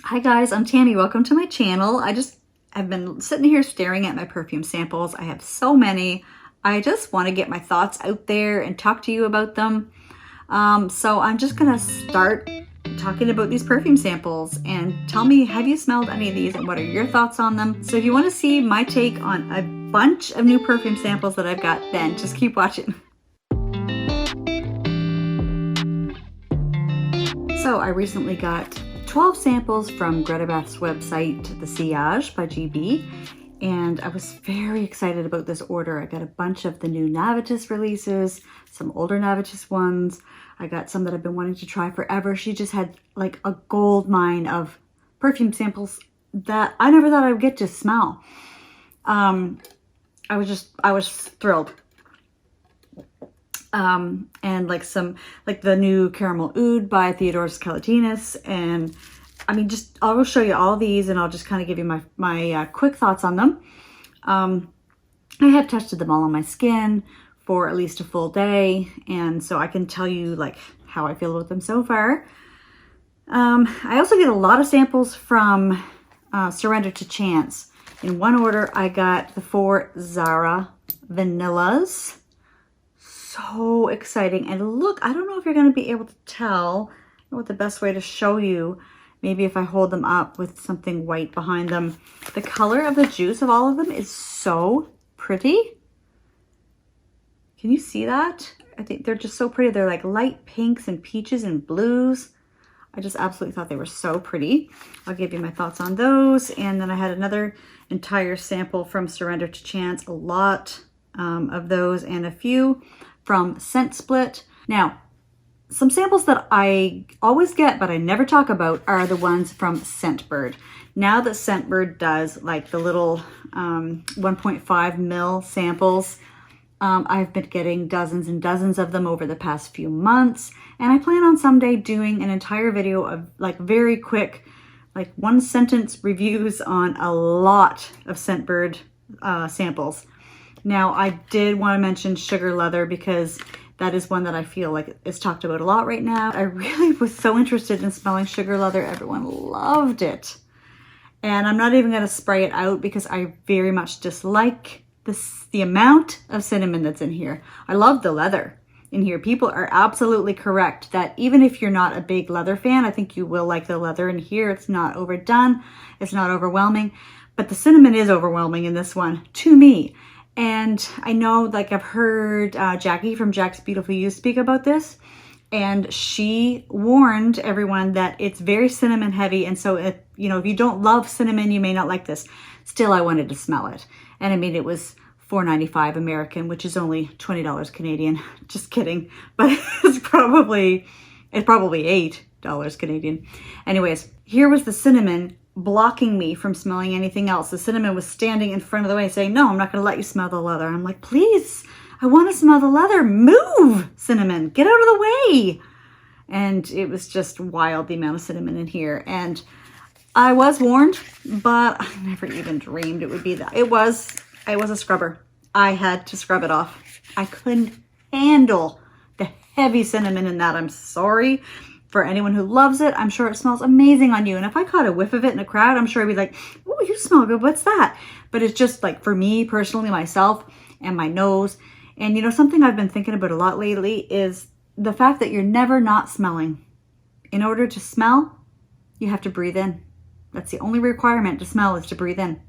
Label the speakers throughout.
Speaker 1: Hi guys, I'm Tammy. Welcome to my channel. I've been sitting here staring at my perfume samples. I have so many. I just want to get my thoughts out there and talk to you about them. So I'm just gonna start talking about these perfume samples and tell me, have you smelled any of these and what are your thoughts on them? So if you want to see my take on a bunch of new perfume samples that I've got, then just keep watching. So I recently got 12 samples from Greta Beth's website, the Seage by GB, and I was very excited about this order. I got a bunch of the new Navitus releases, some older Navitus ones. I got some that I've been wanting to try forever. She just had like a gold mine of perfume samples that I never thought I would get to smell. I was thrilled. And like the new Caramel Oud by Theodoros Kalatinas. And I mean, I will show you all these and I'll just kind of give you my quick thoughts on them. I have tested them all on my skin for at least a full day. And so I can tell you like how I feel about them so far. I also get a lot of samples from Surrender to Chance. In one order, I got the 4 ZARA Vanillas. So exciting. And look, I don't know if you're going to be able to tell what the best way to show you. Maybe if I hold them up with something white behind them. The color of the juice of all of them is so pretty. Can you see that? I think they're just so pretty. They're like light pinks and peaches and blues. I just absolutely thought they were so pretty. I'll give you my thoughts on those. And then I had another entire sample from Surrender to Chance. A lot of those and a few from Scent Split. Now, some samples that I always get but I never talk about are the ones from Scentbird. Now that Scentbird does like the little 1.5 ml samples, I've been getting dozens and dozens of them over the past few months, and I plan on someday doing an entire video of like very quick, like 1-sentence reviews on a lot of Scentbird samples. Now, I did want to mention Sugar Leather because that is one that I feel like is talked about a lot right now. I really was so interested in smelling Sugar Leather. Everyone loved it. And I'm not even going to spray it out because I very much dislike the amount of cinnamon that's in here. I love the leather in here. People are absolutely correct that even if you're not a big leather fan, I think you will like the leather in here. It's not overdone. It's not overwhelming. But the cinnamon is overwhelming in this one, to me. And I know, like, I've heard Jackie from Jack's Beautiful You speak about this, and she warned everyone that it's very cinnamon heavy, and so if you don't love cinnamon, you may not like this. Still, I wanted to smell it, and I mean, it was $4.95 American, which is only $20 Canadian. Just kidding, but it's probably $8 Canadian. Anyways, here was the cinnamon blocking me from smelling anything else. The cinnamon was standing in front of the way saying, no, I'm not going to let you smell the leather. I'm like, please, I want to smell the leather. Move, cinnamon, get out of the way. And it was just wild, the amount of cinnamon in here. And I was warned, but I never even dreamed it would be that. It was a scrubber. I had to scrub it off. I couldn't handle the heavy cinnamon in that. I'm sorry. For anyone who loves it, I'm sure it smells amazing on you. And if I caught a whiff of it in a crowd, I'm sure I'd be like, oh, you smell good. What's that? But it's just like, for me personally, myself and my nose. And something I've been thinking about a lot lately is the fact that you're never not smelling. In order to smell, you have to breathe in. That's the only requirement to smell, is to breathe in.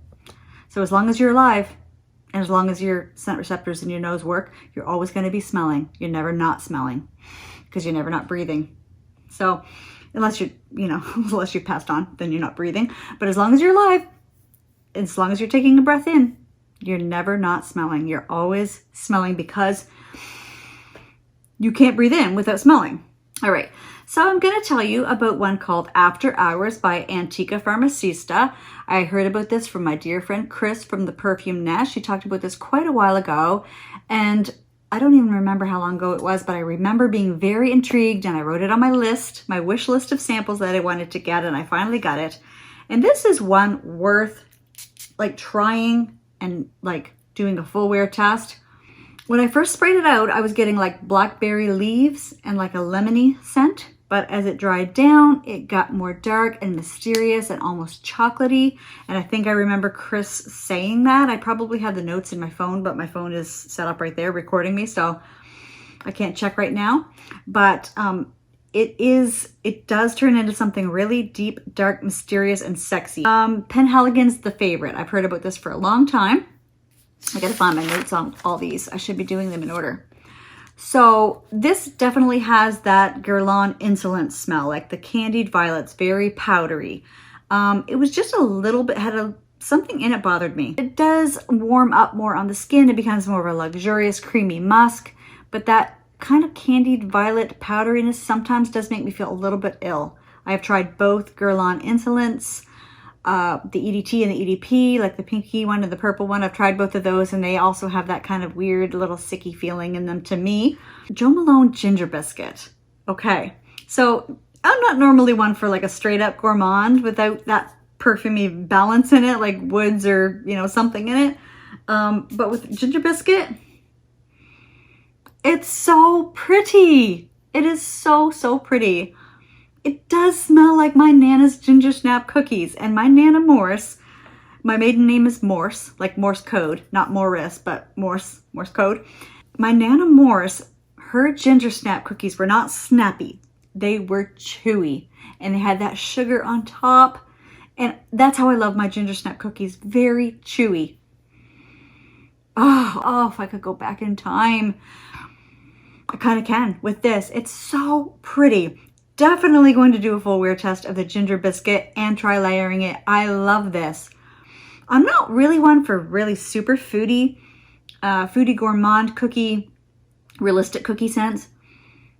Speaker 1: So as long as you're alive, and as long as your scent receptors in your nose work, you're always going to be smelling. You're never not smelling because you're never not breathing. So unless unless you've passed on, then you're not breathing. But as long as you're alive, as long as you're taking a breath in, you're never not smelling. You're always smelling because you can't breathe in without smelling. All right. So I'm going to tell you about one called After Hours by Antica Pharmacista. I heard about this from my dear friend Chris from the Perfume Nest. She talked about this quite a while ago, and I don't even remember how long ago it was, but I remember being very intrigued, and I wrote it on my list, my wish list of samples that I wanted to get, and I finally got it. And this is one worth like trying and like doing a full wear test. When I first sprayed it out, I was getting like blackberry leaves and like a lemony scent. but as it dried down, it got more dark and mysterious and almost chocolatey. And I think I remember Chris saying that. I probably have the notes in my phone, but my phone is set up right there recording me, so I can't check right now. But it does turn into something really deep, dark, mysterious, and sexy. Penhaligon's the favorite. I've heard about this for a long time. I gotta find my notes on all these. I should be doing them in order. So this definitely has that Guerlain Insolent smell, like the candied violets, very powdery. It was just a little bit, something in it bothered me. It does warm up more on the skin. It becomes more of a luxurious, creamy musk, but that kind of candied violet powderiness sometimes does make me feel a little bit ill. I have tried both Guerlain Insolents, the EDT and the EDP, like the pinky one and the purple one. I've tried both of those, and they also have that kind of weird little sicky feeling in them to me. Jo Malone Ginger Biscuit. Okay, so I'm not normally one for like a straight up gourmand without that perfumey balance in it, like woods or, you know, something in it. But with Ginger Biscuit, it's so pretty. It is so, so pretty. It does smell like my Nana's Ginger Snap cookies. And my Nana Morse, my maiden name is Morse, like Morse code, not Morris, but Morse code. My Nana Morse, her Ginger Snap cookies were not snappy. They were chewy. And they had that sugar on top. And that's how I love my Ginger Snap cookies. Very chewy. Oh, if I could go back in time. I kind of can with this. It's so pretty. Definitely going to do a full wear test of the Ginger Biscuit and try layering it. I love this. I'm not really one for really super foodie gourmand cookie, realistic cookie scents,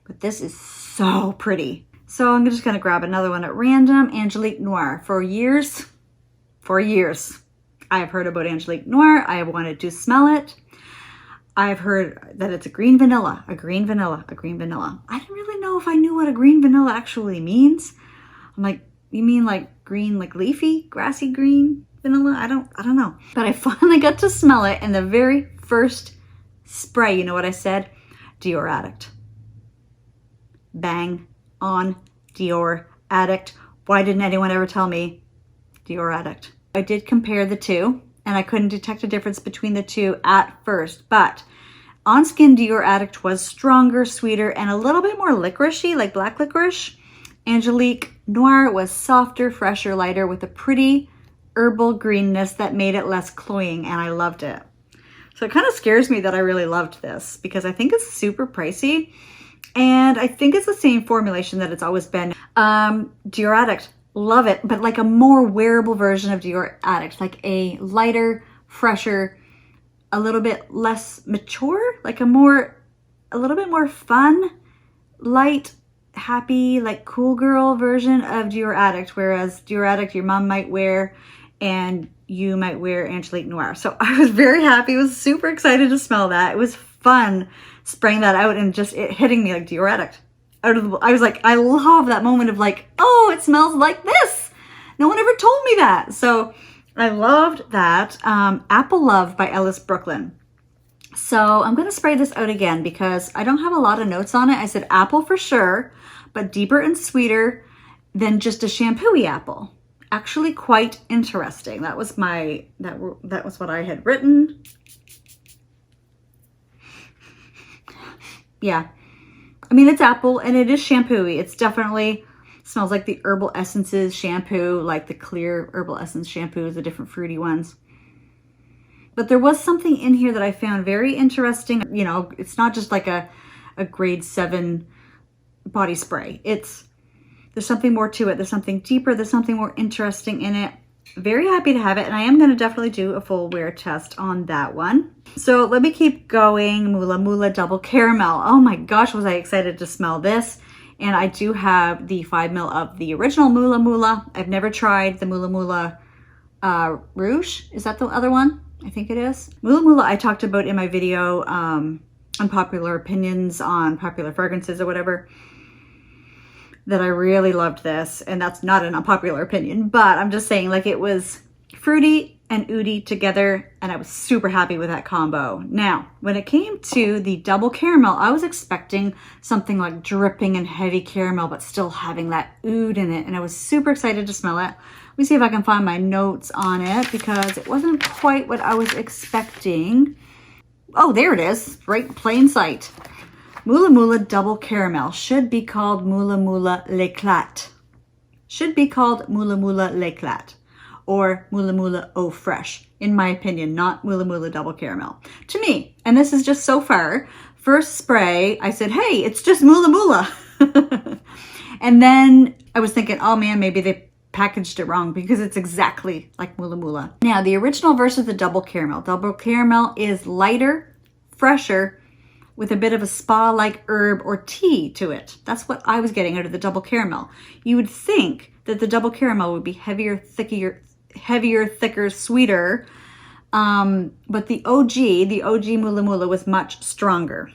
Speaker 1: but this is so pretty. So I'm just gonna grab another one at random. Angelique Noir. For years, I have heard about Angelique Noir. I have wanted to smell it. I've heard that it's a green vanilla, a green vanilla, a green vanilla. I didn't really know if I knew what a green vanilla actually means. I'm like, you mean like green, like leafy, grassy green vanilla? I don't know. But I finally got to smell it in the very first spray. You know what I said? Dior Addict. Bang on Dior Addict. Why didn't anyone ever tell me Dior Addict? I did compare the two, and I couldn't detect a difference between the two at first, but on skin, Dior Addict was stronger, sweeter, and a little bit more licoricey, like black licorice. Angelique Noir was softer, fresher, lighter, with a pretty herbal greenness that made it less cloying, and I loved it. So it kind of scares me that I really loved this, because I think it's super pricey, and I think it's the same formulation that it's always been. Dior Addict. Love it, but like a more wearable version of Dior Addict, like a lighter, fresher, a little bit less mature, like a little bit more fun, light, happy, like cool girl version of Dior Addict, whereas Dior Addict your mom might wear and you might wear Angelique Noir. So I was very happy, I was super excited to smell that. It was fun spraying that out and just it hitting me like Dior Addict. I was like, I love that moment of like, oh, it smells like this. No one ever told me that. So I loved that. Apple Love by Ellis Brooklyn. So I'm going to spray this out again because I don't have a lot of notes on it. I said apple for sure, but deeper and sweeter than just a shampoo-y apple. Actually quite interesting. That was that was what I had written. Yeah. I mean, it's apple and it is shampoo-y. It's definitely smells like the Herbal Essences shampoo, like the clear Herbal Essence shampoos, the different fruity ones. But there was something in here that I found very interesting. You know, it's not just like a grade 7 body spray. There's something more to it. There's something deeper. There's something more interesting in it. Very happy to have it, and I am going to definitely do a full wear test on that one. So let me keep going. Mula Mula Double Caramel. Oh my gosh, was I excited to smell this. And I do have the 5 ml of the original Mula Mula. I've never tried the Mula Mula Rouge. Is that the other one? I think it is. Mula Mula I talked about in my video, Unpopular Opinions on Popular Fragrances or whatever, that I really loved this. And that's not an unpopular opinion, but I'm just saying, like, it was fruity, and oudi together, and I was super happy with that combo. Now, when it came to the double caramel, I was expecting something like dripping and heavy caramel, but still having that oud in it, and I was super excited to smell it. Let me see if I can find my notes on it, because it wasn't quite what I was expecting. Oh, there it is, right in plain sight. Mula Mula Double Caramel should be called Mula Mula L'Eclat. Should be called Mula Mula L'Eclat. Or Mula Mula Eau Fresh, in my opinion, not Mula Mula Double Caramel. To me, and this is just so far, first spray, I said, hey, it's just Mula Mula. And then I was thinking, oh man, maybe they packaged it wrong, because it's exactly like Mula Mula. Now, the original version of the Double Caramel. Double Caramel is lighter, fresher, with a bit of a spa-like herb or tea to it. That's what I was getting out of the Double Caramel. You would think that the Double Caramel would be heavier, thicker, sweeter. But the OG Mula Mula was much stronger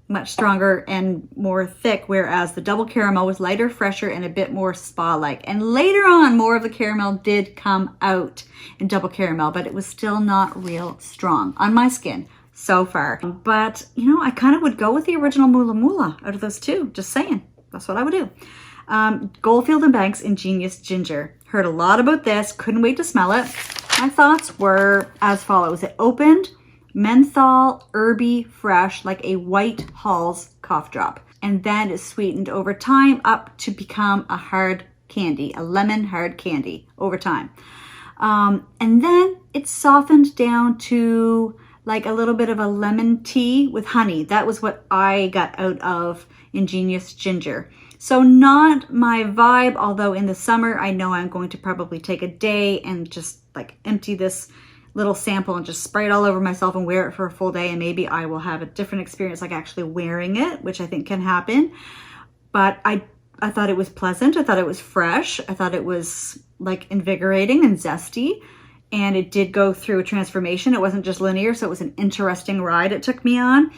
Speaker 1: and more thick, whereas the Double Caramel was lighter, fresher, and a bit more spa-like. And later on, more of the caramel did come out in Double Caramel, but it was still not real strong on my skin so far. But, you know, I kind of would go with the original Mula Mula out of those two. Just saying. That's what I would do. Goldfield & Banks Ingenus Ginger. Heard a lot about this. Couldn't wait to smell it. My thoughts were as follows. It opened menthol, herby, fresh, like a White Halls cough drop. And then it sweetened over time up to become a hard candy, a lemon hard candy over time. And then it softened down to like a little bit of a lemon tea with honey. That was what I got out of Ingenus Ginger. So not my vibe, although in the summer, I know I'm going to probably take a day and just like empty this little sample and just spray it all over myself and wear it for a full day, and maybe I will have a different experience like actually wearing it, which I think can happen. But I thought it was pleasant. I thought it was fresh. I thought it was like invigorating and zesty. And it did go through a transformation. It wasn't just linear, so it was an interesting ride it took me on.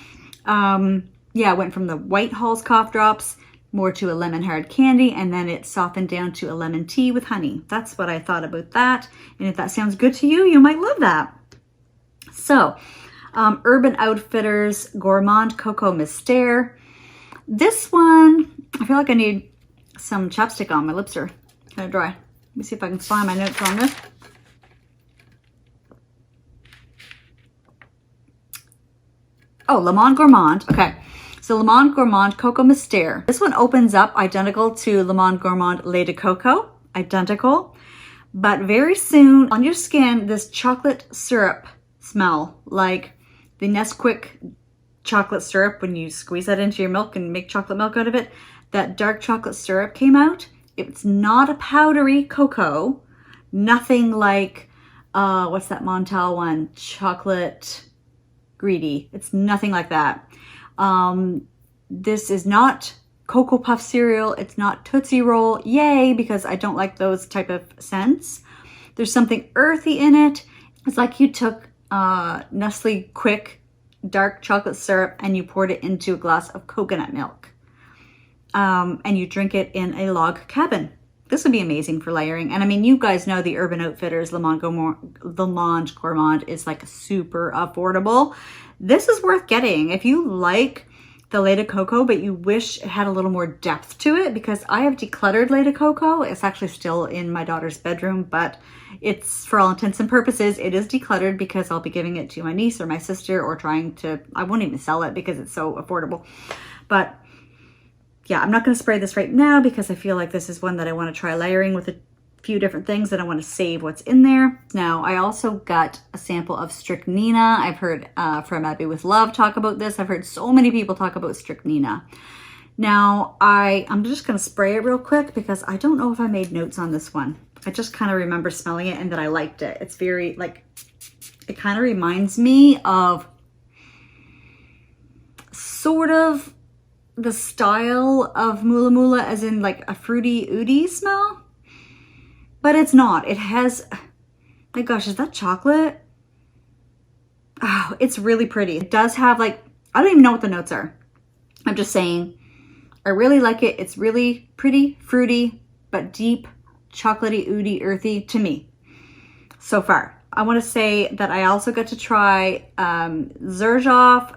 Speaker 1: Yeah, it went from the White Halls cough drops more to a lemon hard candy, and then it softened down to a lemon tea with honey. That's what I thought about that. And if that sounds good to you, you might love that. So, Urban Outfitters Gourmand Coco Mystère. This one, I feel like I need some chapstick on. My lips are kind of dry. Let me see if I can find my notes on this. Oh, Le Monde Gourmand. Okay. So Le Monde Gourmand Coco Mystère. This one opens up identical to Le Monde Gourmand Lait de Coco. Identical. But very soon on your skin, this chocolate syrup smell, like the Nesquik chocolate syrup when you squeeze that into your milk and make chocolate milk out of it. That dark chocolate syrup came out. It's not a powdery cocoa. Nothing like, what's that Montel one? Chocolate Greedy. It's nothing like that. This is not Cocoa Puff cereal. It's not Tootsie Roll. Yay, because I don't like those type of scents. There's something earthy in it. It's like you took Nestle Quick dark chocolate syrup and you poured it into a glass of coconut milk. And you drink it in a log cabin. This would be amazing for layering. And I mean, you guys know the Urban Outfitters Le Monde Gourmand is like super affordable. This is worth getting if you like the Lait de Coco, but you wish it had a little more depth to it, because I have decluttered Lait de Coco. It's actually still in my daughter's bedroom, but it's, for all intents and purposes, it is decluttered because I'll be giving it to my niece or my sister, or trying to, I won't even sell it because it's so affordable. But yeah, I'm not going to spray this right now because I feel like this is one that I want to try layering with a few different things, and I want to save what's in there. Now, I also got a sample of Strychnina. I've heard from Abby with Love talk about this. I've heard so many people talk about Strychnina. Now, I'm just going to spray it real quick because I don't know if I made notes on this one. I just kind of remember smelling it and that I liked it. It's very, like, it kind of reminds me of sort of the style of Mula Mula, as in like a fruity oudi smell, but it's not. It has, my gosh, is that chocolate? Oh, it's really pretty. It does have like, I don't even know what the notes are. I'm just saying, I really like it. It's really pretty, fruity, but deep, chocolatey, oudi, earthy to me so far. I want to say that I also got to try Xerjoff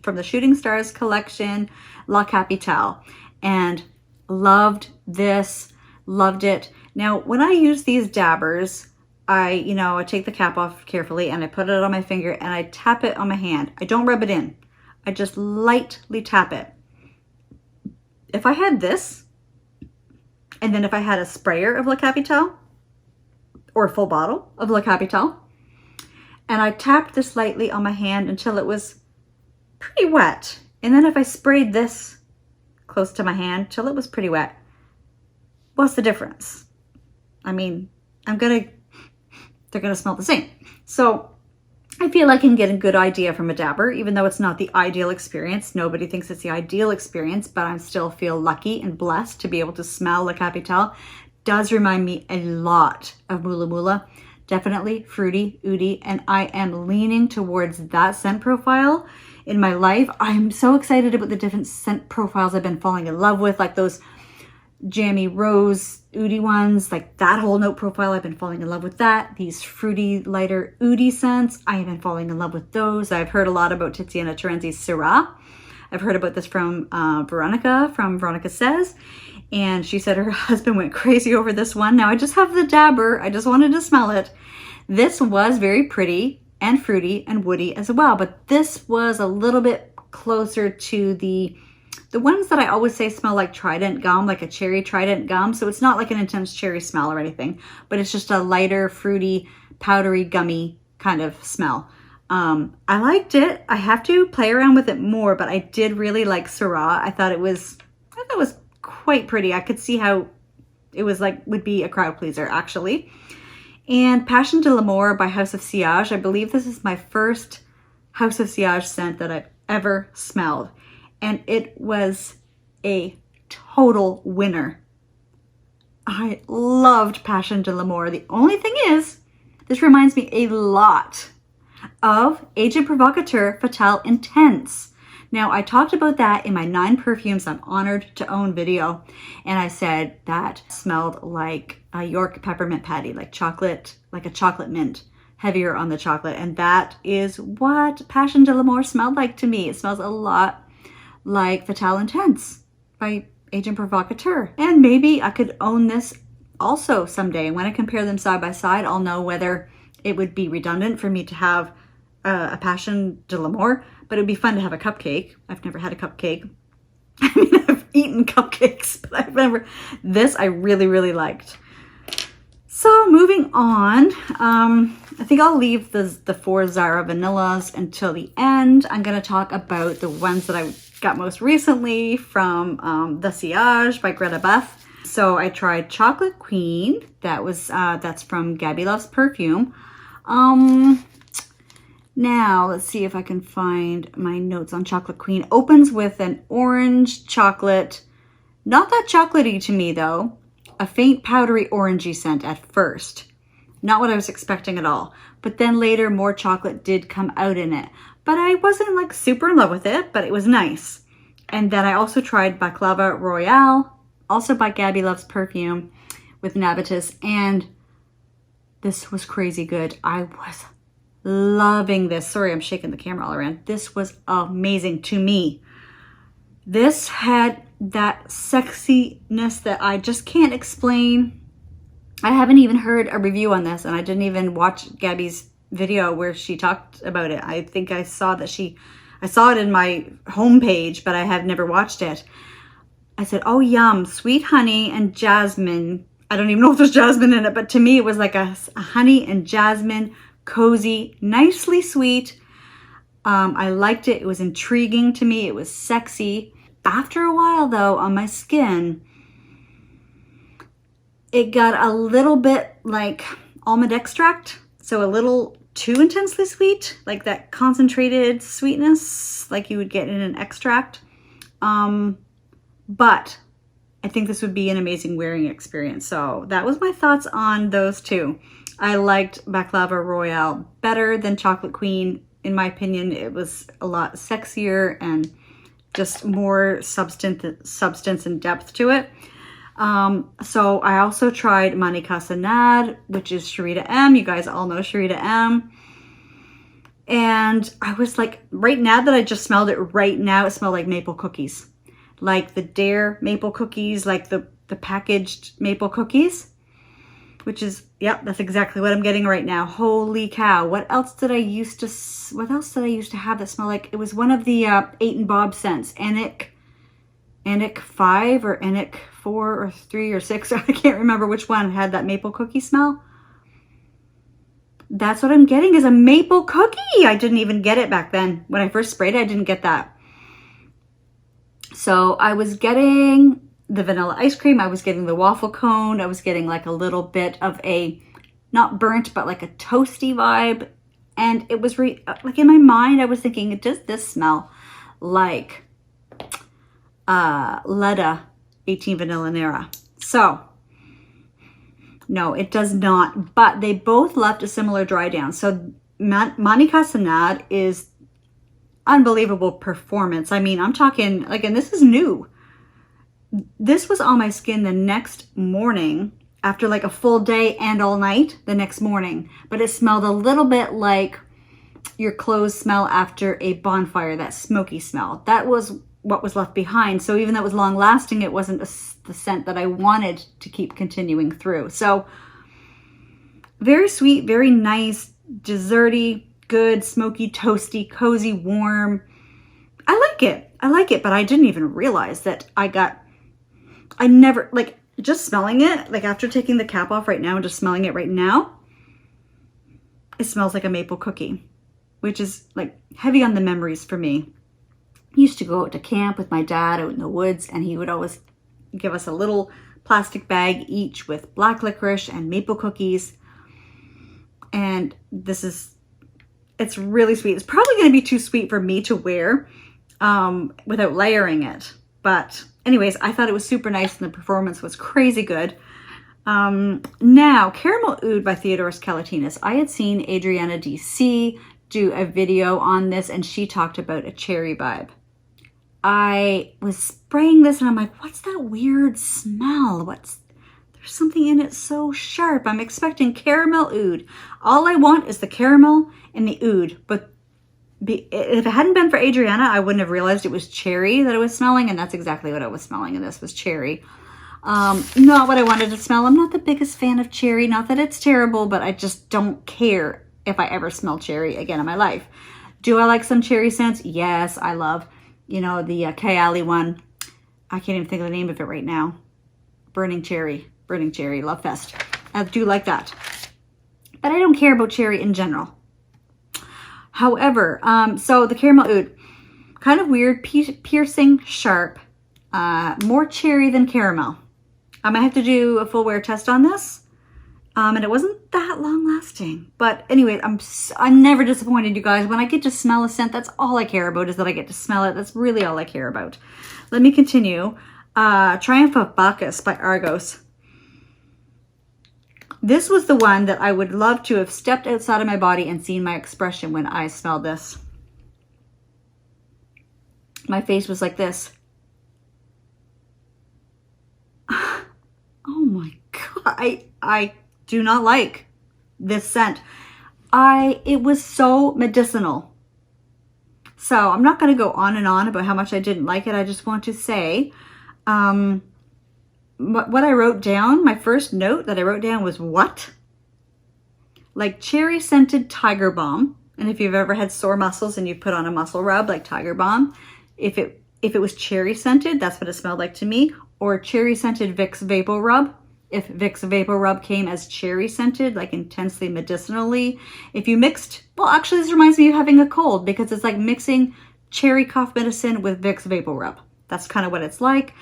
Speaker 1: from the Shooting Stars collection, La Capitale, and loved this, loved it. Now, when I use these dabbers, I take the cap off carefully and I put it on my finger and I tap it on my hand. I don't rub it in. I just lightly tap it. If I had this, and then if I had a sprayer of La Capitale, or a full bottle of La Capitale, and I tapped this lightly on my hand until it was pretty wet. And then if I sprayed this close to my hand till it was pretty wet, what's the difference? I mean, they're gonna smell the same. So I feel I can get a good idea from a dabber, even though it's not the ideal experience. Nobody thinks it's the ideal experience, but I still feel lucky and blessed to be able to smell La Capitale. Does remind me a lot of Mula Mula. Definitely fruity, oody, and I am leaning towards that scent profile in my life. I'm so excited about the different scent profiles I've been falling in love with, like those jammy rose oody ones, like that whole note profile. I've been falling in love with that. These fruity, lighter oody scents, I have been falling in love with those. I've heard a lot about Tiziana Terenzi's ZARA. I've heard about this from Veronica from Manica Casad. And she said her husband went crazy over this one. Now I just have the dabber. I just wanted to smell it. This was very pretty and fruity and woody as well. But this was a little bit closer to the ones that I always say smell like Trident gum, like a cherry Trident gum. So it's not like an intense cherry smell or anything, but it's just a lighter, fruity, powdery, gummy kind of smell. I liked it. I have to play around with it more, but I did really like Syrah. I thought it was quite pretty. I could see how it was would be a crowd pleaser actually. And Passion de l'Amour by House of Seage. I believe this is my first House of Seage scent that I've ever smelled. And it was a total winner. I loved Passion de l'Amour. The only thing is, this reminds me a lot of Agent Provocateur Fatale Intense. Now, I talked about that in my 9 perfumes I'm honored to own video, and I said that smelled like a York peppermint patty, like chocolate, like a chocolate mint, heavier on the chocolate, and that is what Passion de l'Amour smelled like to me. It smells a lot like Fatale Intense by Agent Provocateur, and maybe I could own this also someday. When I compare them side by side, I'll know whether it would be redundant for me to have a Passion de l'Amour, but it would be fun to have a cupcake. I've never had a cupcake. I mean, I've eaten cupcakes, but I've never. This I really, really liked. So moving on, I think I'll leave the 4 ZARA vanillas until the end. I'm going to talk about the ones that I got most recently from the Seage by Greta Beth. So I tried Chocolate Queen. That's from Gabby Loves Perfume. Now, let's see if I can find my notes on Chocolate Queen. Opens with an orange chocolate. Not that chocolatey to me, though. A faint powdery orangey scent at first. Not what I was expecting at all. But then later, more chocolate did come out in it. But I wasn't super in love with it, but it was nice. And then I also tried Baklava Royale, also by Gabby Loves Perfume, with an Amethyst. And this was crazy good. I was loving this. Sorry, I'm shaking the camera all around. This was amazing to me. This had that sexiness that I just can't explain. I haven't even heard a review on this, and I didn't even watch Gabby's video where she talked about it. I think I saw that I saw it in my homepage, but I have never watched it. I said, oh, yum, sweet honey and jasmine. I don't even know if there's jasmine in it, but to me it was like a honey and jasmine, cozy, nicely sweet. I liked it. It was intriguing to me. It was sexy. After a while, though, on my skin, it got a little bit like almond extract. So a little too intensely sweet, like that concentrated sweetness like you would get in an extract. But I think this would be an amazing wearing experience. So that was my thoughts on those two. I liked Baklava Royale better than Chocolate Queen. In my opinion, it was a lot sexier and just more substance and depth to it. So I also tried Manica Casad, which is Sharita M. You guys all know Sharita M. And I was like, right now that I just smelled it right now, it smelled like maple cookies. Like the Dare maple cookies, like the packaged maple cookies, which is, yep, that's exactly what I'm getting right now. Holy cow. What else did I used to have that smelled like, it was one of the 8 and Bob scents, Anik 5 or Anik 4 or 3 or 6. I can't remember which one had that maple cookie smell. That's what I'm getting, is a maple cookie. I didn't even get it back then. When I first sprayed it, I didn't get that. So I was getting the vanilla ice cream. I was getting the waffle cone. I was getting like a little bit of a, not burnt, but like a toasty vibe. And it was like in my mind, I was thinking, does this smell like Leda 18 Vanilla Nera? So no, it does not, but they both left a similar dry down. So Manica Casad is unbelievable performance. I mean, I'm talking like, and this is new. This was on my skin the next morning after like a full day and all night the next morning, but it smelled a little bit like your clothes smell after a bonfire, that smoky smell. That was what was left behind. So even though it was long lasting, it wasn't the scent that I wanted to keep continuing through. So very sweet, very nice, desserty, good, smoky, toasty, cozy, warm. I like it, but I didn't even realize that I never, like, just smelling it, like after taking the cap off right now and just smelling it right now, it smells like a maple cookie, which is like heavy on the memories for me. I used to go out to camp with my dad out in the woods, and he would always give us a little plastic bag each with black licorice and maple cookies. And it's really sweet. It's probably going to be too sweet for me to wear without layering it. But anyways, I thought it was super nice and the performance was crazy good. Now, Caramel Oud by Theodoros Kalatinas. I had seen Adriana DC do a video on this, and she talked about a cherry vibe. I was spraying this and I'm like, what's that weird smell? There's something in it so sharp. I'm expecting Caramel Oud. All I want is the caramel and the oud. But if it hadn't been for Adriana, I wouldn't have realized it was cherry that I was smelling, and that's exactly what I was smelling, and this was cherry. Not what I wanted to smell. I'm not the biggest fan of cherry. Not that it's terrible, but I just don't care if I ever smell cherry again in my life. Do I like some cherry scents? Yes, I love, the Kayali one. I can't even think of the name of it right now. Burning Cherry, Love Fest. I do like that. But I don't care about cherry in general. However, so the Caramel Oud, kind of weird, piercing, sharp, more cherry than caramel. I might have to do a full wear test on this. And it wasn't that long lasting. But anyway, I'm never disappointed, you guys. When I get to smell a scent, that's all I care about, is that I get to smell it. That's really all I care about. Let me continue. Triumph of Baccus by Argos. This was the one that I would love to have stepped outside of my body and seen my expression when I smelled this. My face was like this. Oh my God. I do not like this scent. It was so medicinal. So I'm not going to go on and on about how much I didn't like it. I just want to say, what I wrote down, my first note that I wrote down was what? Like cherry scented Tiger Balm. And if you've ever had sore muscles and you put on a muscle rub like Tiger Balm, if it was cherry scented, that's what it smelled like to me. Or cherry scented Vicks Vapor Rub. If Vicks Vapor Rub came as cherry scented, like intensely medicinally. If you mixed, well, actually this reminds me of having a cold, because it's like mixing cherry cough medicine with Vicks Vapor Rub. That's kind of what it's like.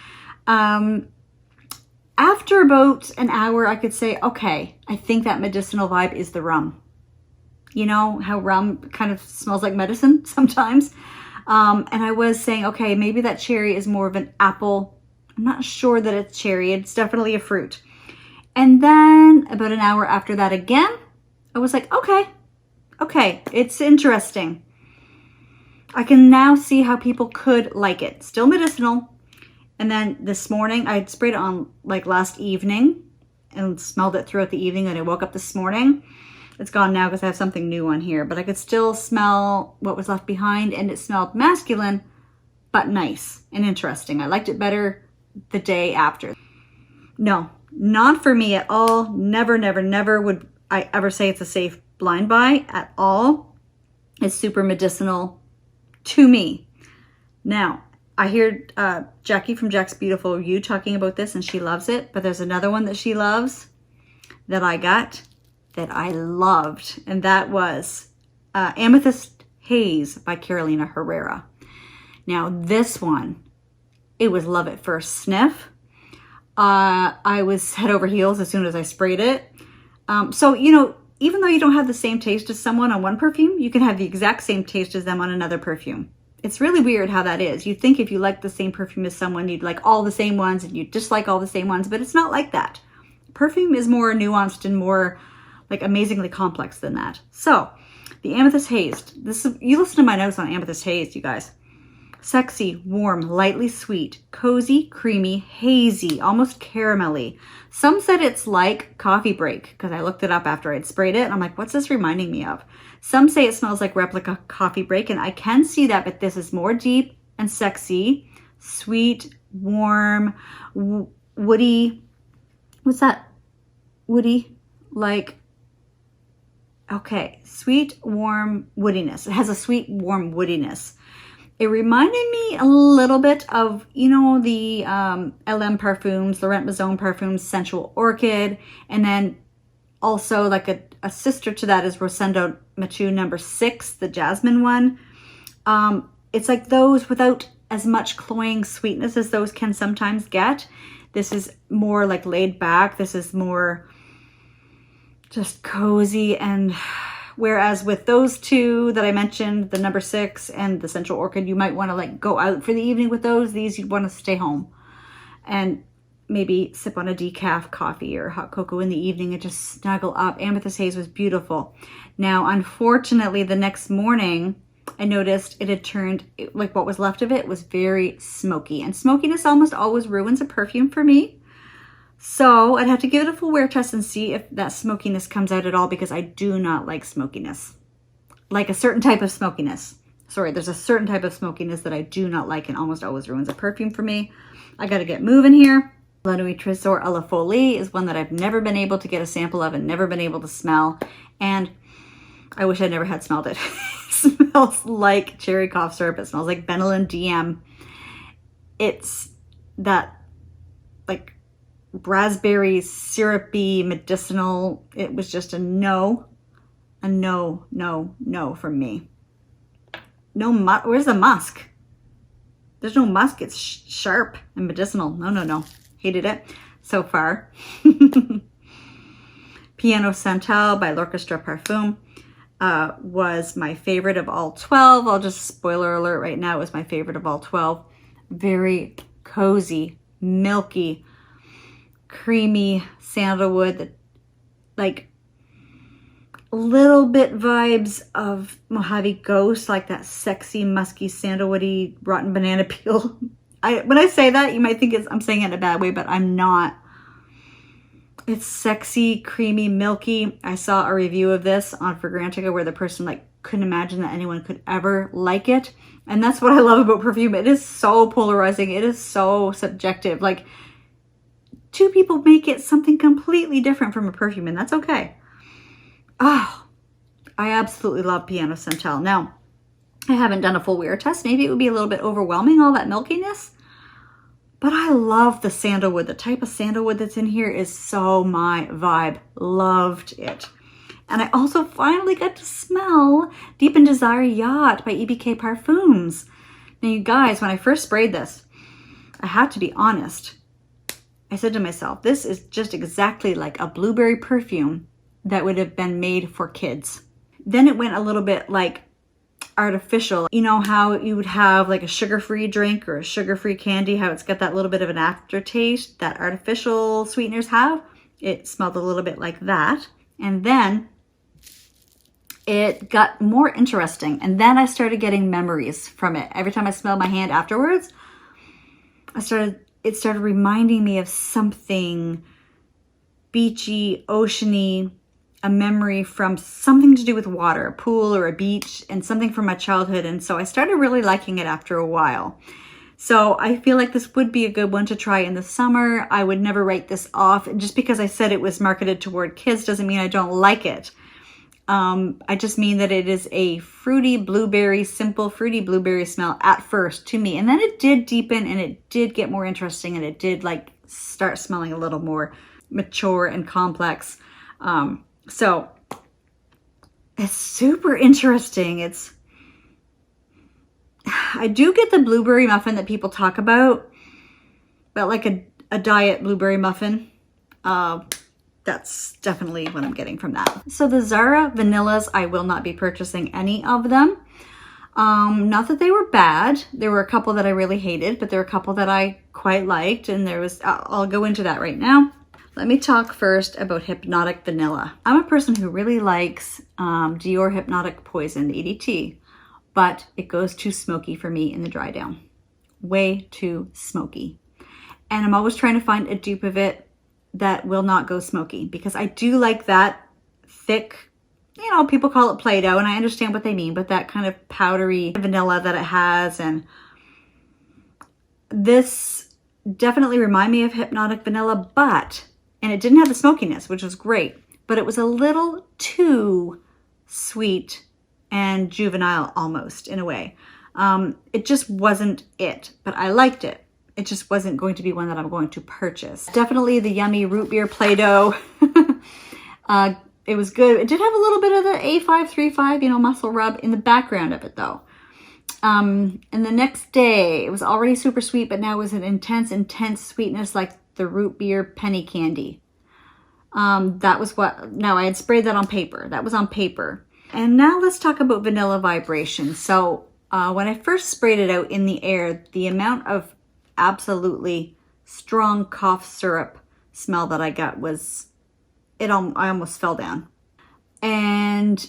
Speaker 1: After about an hour, I could say, okay, I think that medicinal vibe is the rum. You know how rum kind of smells like medicine sometimes? And I was saying, okay, maybe that cherry is more of an apple. I'm not sure that it's cherry. It's definitely a fruit. And then about an hour after that again, I was like, okay, it's interesting. I can now see how people could like it. Still medicinal. And then this morning, I sprayed it on like last evening and smelled it throughout the evening. And I woke up this morning. It's gone now because I have something new on here, but I could still smell what was left behind, and it smelled masculine, but nice and interesting. I liked it better the day after. No, not for me at all. Never, never, never would I ever say it's a safe blind buy at all. It's super medicinal to me. Now, I hear Jackie from Jack's Beautiful You talking about this, and she loves it, but there's another one that she loves that I got that I loved, and that was Amethyst Haze by Carolina Herrera. Now, this one, it was love at first sniff. I was head over heels as soon as I sprayed it. So, you know, even though you don't have the same taste as someone on one perfume, you can have the exact same taste as them on another perfume. It's really weird how that is. You'd think if you like the same perfume as someone, you'd like all the same ones and you dislike all the same ones, but it's not like that. Perfume is more nuanced and more like amazingly complex than that. So the Amethyst Haze, this is, you listen to my notes on Amethyst Haze, you guys. Sexy, warm, lightly sweet, cozy, creamy, hazy, almost caramelly. Some said it's like coffee break because I looked it up after I'd sprayed it and I'm like, what's this reminding me of? Some say it smells like replica coffee break, and I can see that, but this is more deep and sexy, sweet, warm, woody. What's that? Woody, like, okay, sweet, warm woodiness. It has a sweet, warm woodiness. It reminded me a little bit of, you know, the LM Perfumes, Laurent Maison Perfumes, Sensual Orchid, and then also like a sister to that is Rosendo Machu number 6, the jasmine one. It's like those without as much cloying sweetness as those can sometimes get. This is more like laid back. This is more just cozy, and whereas with those two that I mentioned, the number 6 and the Sensual Orchid, you might want to like go out for the evening with those. These you'd want to stay home and maybe sip on a decaf coffee or hot cocoa in the evening and just snuggle up. Amethyst Haze was beautiful. Now, unfortunately, the next morning, I noticed it had turned, like what was left of it was very smoky. And smokiness almost always ruins a perfume for me. So I'd have to give it a full wear test and see if that smokiness comes out at all, because I do not like smokiness. Like a certain type of smokiness. Sorry, there's a certain type of smokiness that I do not like and almost always ruins a perfume for me. I got to get moving here. La Nuit Trésor à la Folie is one that I've never been able to get a sample of and never been able to smell. And I wish I never had smelled it. It smells like cherry cough syrup. It smells like Benylin DM. It's that like raspberry syrupy medicinal. It was just a no from me. No, where's the musk? There's no musk. It's sharp and medicinal. No. Hated it so far. Piano Santel by L'Orchestre Parfum was my favorite of all 12. I'll just spoiler alert right now. It was my favorite of all 12. Very cozy, milky, creamy sandalwood, that like a little bit vibes of Mojave Ghost, like that sexy, musky, sandalwoody, rotten banana peel. When I say that, you might think I'm saying it in a bad way, but I'm not. It's sexy, creamy, milky. I saw a review of this on Fragrantica where the person like couldn't imagine that anyone could ever like it. And that's what I love about perfume. It is so polarizing. It is so subjective. Like, two people make it something completely different from a perfume, and that's okay. Oh, I absolutely love Piano Santel. Now, I haven't done a full wear test. Maybe it would be a little bit overwhelming, all that milkiness. But I love the sandalwood. The type of sandalwood that's in here is so my vibe. Loved it. And I also finally got to smell Deep into ZARA Yacht by EBK Perfumes. Now, you guys, when I first sprayed this, I had to be honest. I said to myself, this is just exactly like a blueberry perfume that would have been made for kids. Then it went a little bit like artificial. You know how you would have like a sugar-free drink or a sugar-free candy, how it's got that little bit of an aftertaste that artificial sweeteners have? It smelled a little bit like that. And then it got more interesting. And then I started getting memories from it. Every time I smelled my hand afterwards, I started it started reminding me of something beachy, oceany, a memory from something to do with water, a pool or a beach, and something from my childhood. And so I started really liking it after a while. So I feel like this would be a good one to try in the summer. I would never write this off. Just because I said it was marketed toward kids doesn't mean I don't like it. I just mean that it is a fruity blueberry, simple fruity blueberry smell at first to me. And then it did deepen and it did get more interesting and it did like start smelling a little more mature and complex. So it's super interesting. I do get the blueberry muffin that people talk about like a diet blueberry muffin. That's definitely what I'm getting from that. So the ZARA vanillas, I will not be purchasing any of them. Not that they were bad. There were a couple that I really hated, but there were a couple that I quite liked, and I'll go into that right now. Let me talk first about Hypnotic Vanilla. I'm a person who really likes Dior Hypnotic Poison EDT, but it goes too smoky for me in the dry down. Way too smoky. And I'm always trying to find a dupe of it that will not go smoky, because I do like that thick, you know, people call it Play-Doh, and I understand what they mean, but that kind of powdery vanilla that it has. And this definitely reminded me of Hypnotic Vanilla, and it didn't have the smokiness, which was great, but it was a little too sweet and juvenile almost in a way. It just wasn't it, but I liked it. It just wasn't going to be one that I'm going to purchase. Definitely the yummy root beer Play-Doh. It was good. It did have a little bit of the A535, you know, muscle rub in the background of it though. And the next day, it was already super sweet, but now it was an intense sweetness like the root beer penny candy. That was now I had sprayed that on paper. That was on paper. And now let's talk about vanilla vibration. So when I first sprayed it out in the air, the amount of absolutely strong cough syrup smell that I got was, I almost fell down. And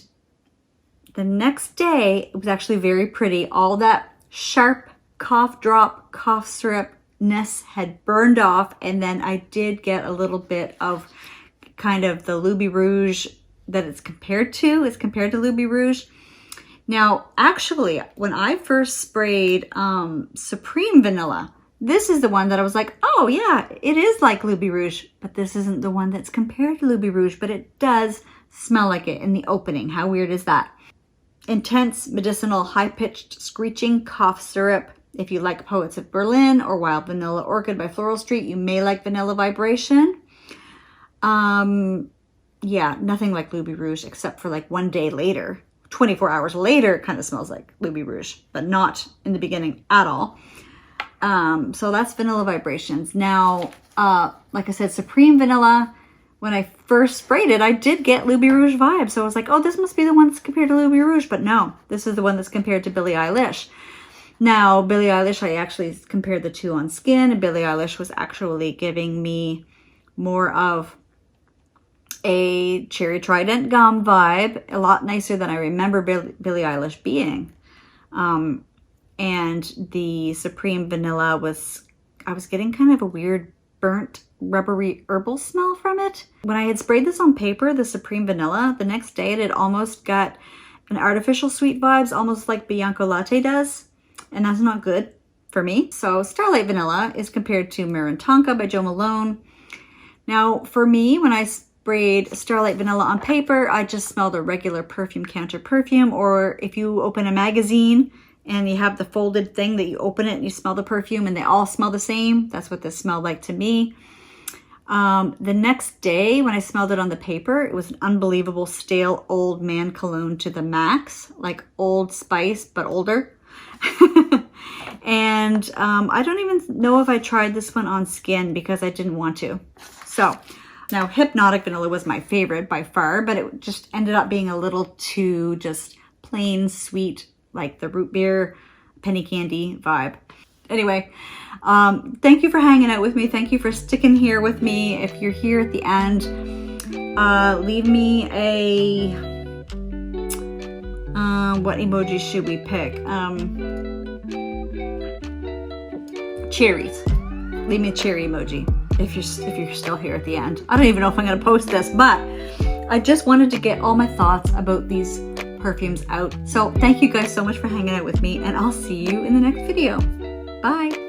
Speaker 1: the next day, it was actually very pretty. All that sharp cough drop, cough syrupness had burned off. And then I did get a little bit of kind of the Luby Rouge that it's compared to. It's compared to Luby Rouge. Now, actually, when I first sprayed Supreme Vanilla, this is the one that I was like, oh yeah, it is like Luby Rouge, but this isn't the one that's compared to Luby Rouge, but it does smell like it in the opening. How weird is that? Intense, medicinal, high-pitched, screeching cough syrup. If you like Poets of Berlin or Wild Vanilla Orchid by Floral Street, you may like Vanilla Vibration. Yeah, nothing like Luby Rouge except for like one day later, 24 hours later, it kind of smells like Luby Rouge, but not in the beginning at all. So that's Vanilla Vibrations. Now, like I said, Supreme Vanilla, when I first sprayed it, I did get Luby Rouge vibes. So I was like, oh, this must be the one that's compared to Luby Rouge. But no, this is the one that's compared to Billie Eilish. Now, Billie Eilish, I actually compared the two on skin. And Billie Eilish was actually giving me more of a Cherry Trident gum vibe. A lot nicer than I remember Billie Eilish being. And the Supreme Vanilla I was getting kind of a weird burnt rubbery herbal smell from it. When I had sprayed this on paper, the Supreme Vanilla, the next day it had almost got an artificial sweet vibes, almost like Bianco Latte does. And that's not good for me. So Starlight Vanilla is compared to Marin Tonka by Jo Malone. Now for me, when I sprayed Starlight Vanilla on paper, I just smelled a regular perfume counter perfume. Or if you open a magazine and you have the folded thing that you open it and you smell the perfume and they all smell the same. That's what this smelled like to me. The next day when I smelled it on the paper, it was an unbelievable stale old man cologne to the max, like Old Spice, but older. And I don't even know if I tried this one on skin because I didn't want to. So now Hypnotic Vanilla was my favorite by far, but it just ended up being a little too just plain sweet, like the root beer penny candy vibe. Anyway, thank you for hanging out with me. Thank you for sticking here with me. If you're here at the end, leave me a, what emoji should we pick? Cherries. leave me a cheery emoji if you're still here at the end. I don't even know if I'm gonna post this, but I just wanted to get all my thoughts about these perfumes out. So thank you guys so much for hanging out with me, and I'll see you in the next video. Bye.